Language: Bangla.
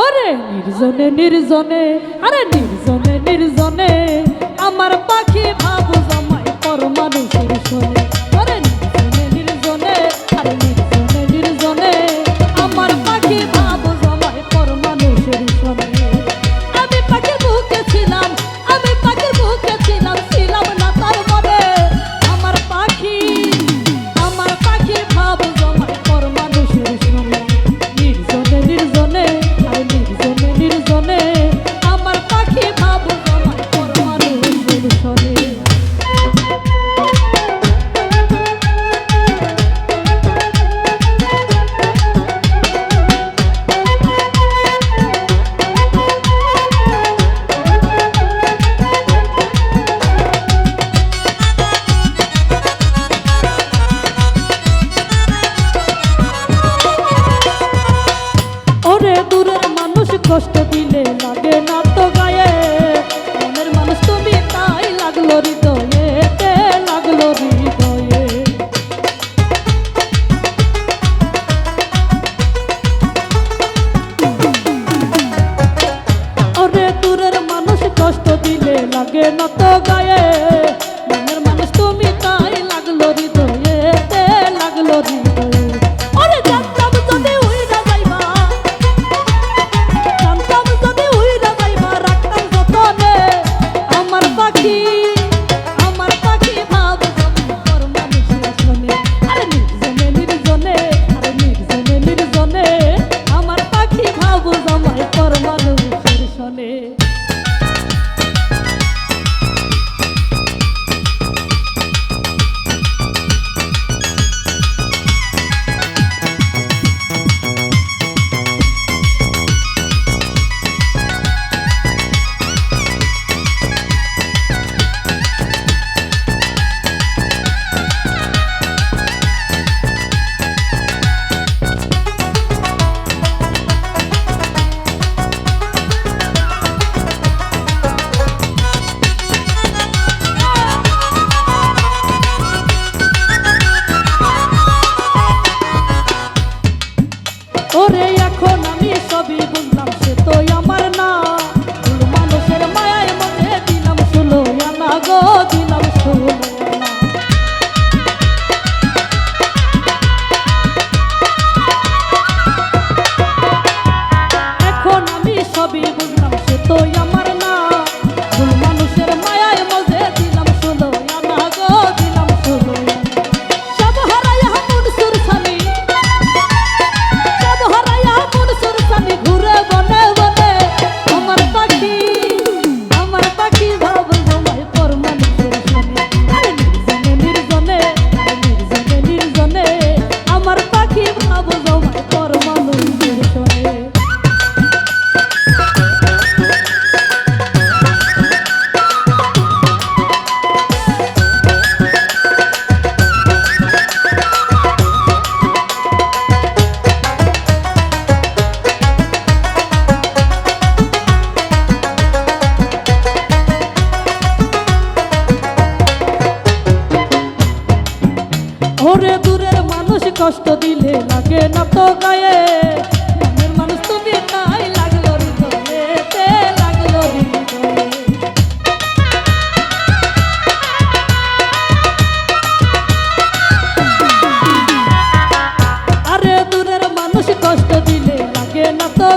আরে নির্জনে নির্জনে, আরে নির্জনে নির্জনে আমার পাখি ভাবু জমায় পর মানুষের শোনে। আরে নির্জনে নির্জনে, আরে নির্জনে নির্জনে আমার পাখি ভাবু জমায় পর মানুষের শোনে। আমি পাখির বুকে ছিলাম, আমি পাখির বুকে ছিলাম, ছিলাম না তার মনে। আমার পাখি ভাবু জমায় পর মানুষের শোনে। নির্জনে নির্জনে, আরে নির্জনে নির্জনে আমার পাখি ভাবু জমায় পর মানুষের শোনে। কষ্ট দিলে লাগে না তো গায়ে, মনের মানুষ তুমি তাই লাগলো হৃদয়েতে, লাগলো হৃদয়ে। ওরে দূরের মানুষ কষ্ট দিলে লাগে না তো গায়ে, মনের মানুষ তুমি তাই লাগলো হৃদয়েতে, লাগলো হৃদয়ে। ওরে জানতাম যদি উইরা যাইবা, ওরে এখন আমি সবই বুঝলাম সে তো আমার না, ভুল মানুষের মায়ায় মনে দিলাম ষোলো আনা গো, দিলাম 16 আনা। এখন আমি সবই বুঝলাম সে তো আমার না, ভুল মানুষের মায়ায় মনে দিলাম 16 আনা গো, দিলাম 16 আনা। সব হারাইয়া মন সুরসানি, ঘুরে বনে বনে আমার পাখি ভাব জমায় পর মানুষের শোনে। আরে নির্জনে নির্জনে, আরে নির্জনে নির্জনে আমার পাখি ভাব জমায় পর মানুষের শোনে। ওরে দূরের মানুষ কষ্ট দিলে লাগে না তো গায়ে, মনের মানুষ তুমি তাই লাগলো হৃদয়েতে, লাগলো হৃদয়ে। আরে দূরের মানুষ কষ্ট দিলে লাগে না তো